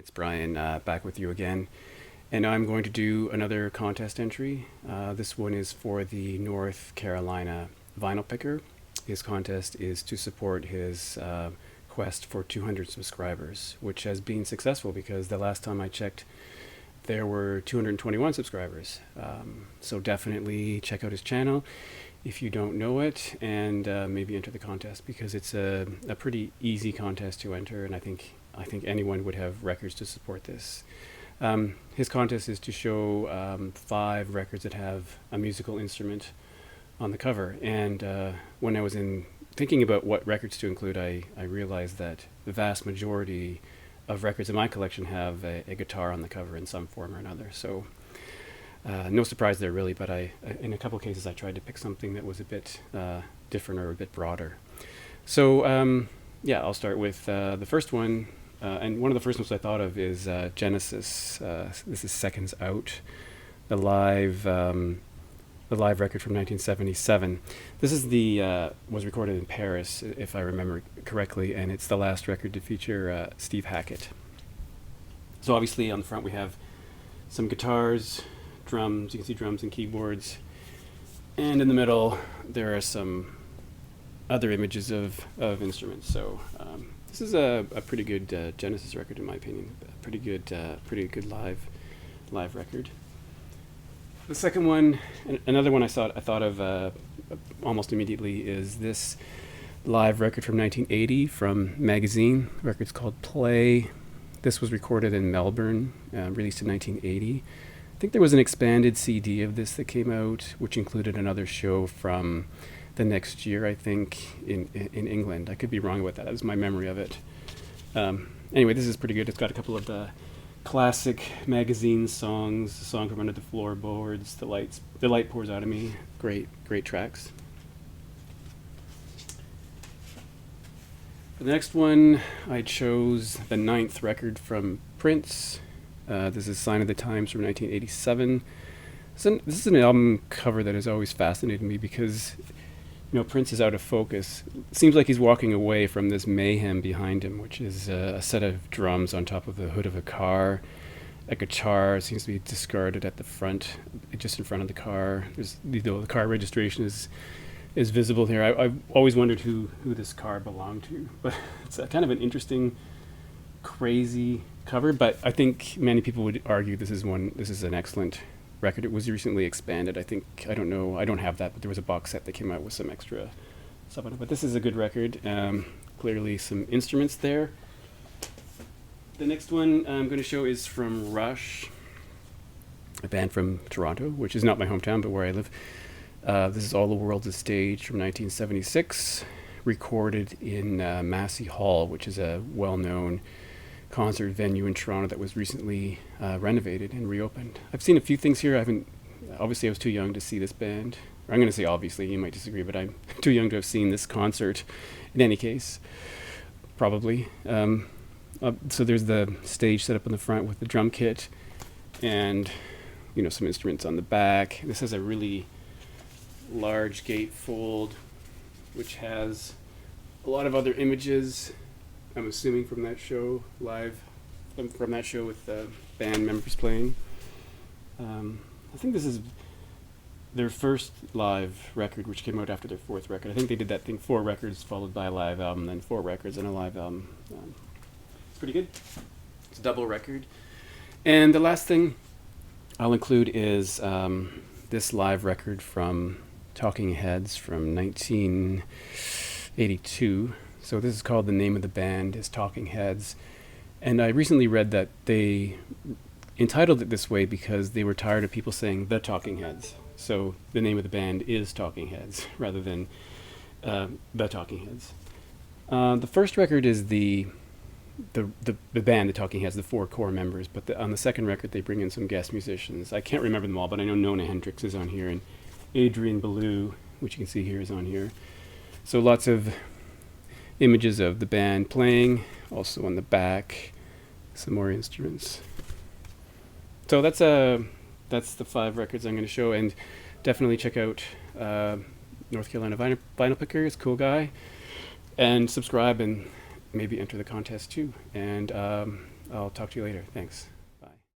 It's Brian back with you again. And I'm going to do another contest entry. This one is for the North Carolina Vinyl Picker. His contest is to support his quest for 200 subscribers, which has been successful because the last time I checked, there were 221 subscribers. So definitely check out his channel if you don't know it, and maybe enter the contest because it's a pretty easy contest to enter, and I think anyone would have records to support this. His contest is to show 5 records that have a musical instrument on the cover, and when I was thinking about what records to include, I realized that the vast majority of records in my collection have a guitar on the cover in some form or another. So no surprise there really, but in a couple of cases I tried to pick something that was a bit different or a bit broader. So yeah, I'll start with the first one. And one of the first ones I thought of is Genesis. This is Seconds Out, the live record from 1977. This is was recorded in Paris, if I remember correctly, and it's the last record to feature Steve Hackett. So obviously on the front we have some guitars, drums. You can see drums and keyboards, and in the middle there are some other images of instruments. So this is a pretty good Genesis record in my opinion. Pretty good live record. The second one, another one I thought of almost immediately, is this live record from 1980 from Magazine. The record's called Play. This was recorded in Melbourne, released in 1980. I think there was an expanded CD of this that came out, which included another show from the next year, I think, in England. I could be wrong about that. That was my memory of it. Anyway, this is pretty good. It's got a couple of the classic Magazine songs, the song from Under the Floorboards, The Light Pours Out of Me. Great tracks. For the next one, I chose the 9th record from Prince. This is Sign of the Times from 1987. This is an album cover that has always fascinated me because, Prince is out of focus. It seems like he's walking away from this mayhem behind him, which is a set of drums on top of the hood of a car. A guitar seems to be discarded at the front, just in front of the car. The car registration is visible here. I've always wondered who this car belonged to, but it's kind of an interesting, crazy cover. But I think many people would argue this is an excellent record. It was recently expanded. I don't know, I don't have that, but there was a box set that came out with some extra stuff on it. But this is a good record. Clearly some instruments there. The next one I'm going to show is from Rush, a band from Toronto, which is not my hometown, but where I live. This is All the World's a Stage from 1976, recorded in Massey Hall, which is a well-known concert venue in Toronto that was recently renovated and reopened. I've seen a few things here. Obviously I was too young to see this band. Or I'm going to say obviously, you might disagree, but I'm too young to have seen this concert in any case, probably. So there's the stage set up in the front with the drum kit and, some instruments on the back. This has a really large gatefold, which has a lot of other images, I'm assuming from that show from that show with the band members playing. I think this is their first live record, which came out after their 4th record. I think they did that thing, 4 records followed by a live album, then 4 records and a live album. It's pretty good. It's a double record. And the last thing I'll include is this live record from Talking Heads from 1982. So this is called The Name of the Band is Talking Heads. And I recently read that they entitled it this way because they were tired of people saying The Talking Heads. So the name of the band is Talking Heads rather than The Talking Heads. The first record is the band, The Talking Heads, the 4 core members. But on the second record they bring in some guest musicians. I can't remember them all, but I know Nona Hendrix is on here, and Adrian Belew, which you can see here, is on here. So lots of images of the band playing. Also on the back, some more instruments. So that's the 5 records I'm going to show, and definitely check out North Carolina Vinyl Picker. It's a cool guy, and subscribe and maybe enter the contest too. And I'll talk to you later. Thanks.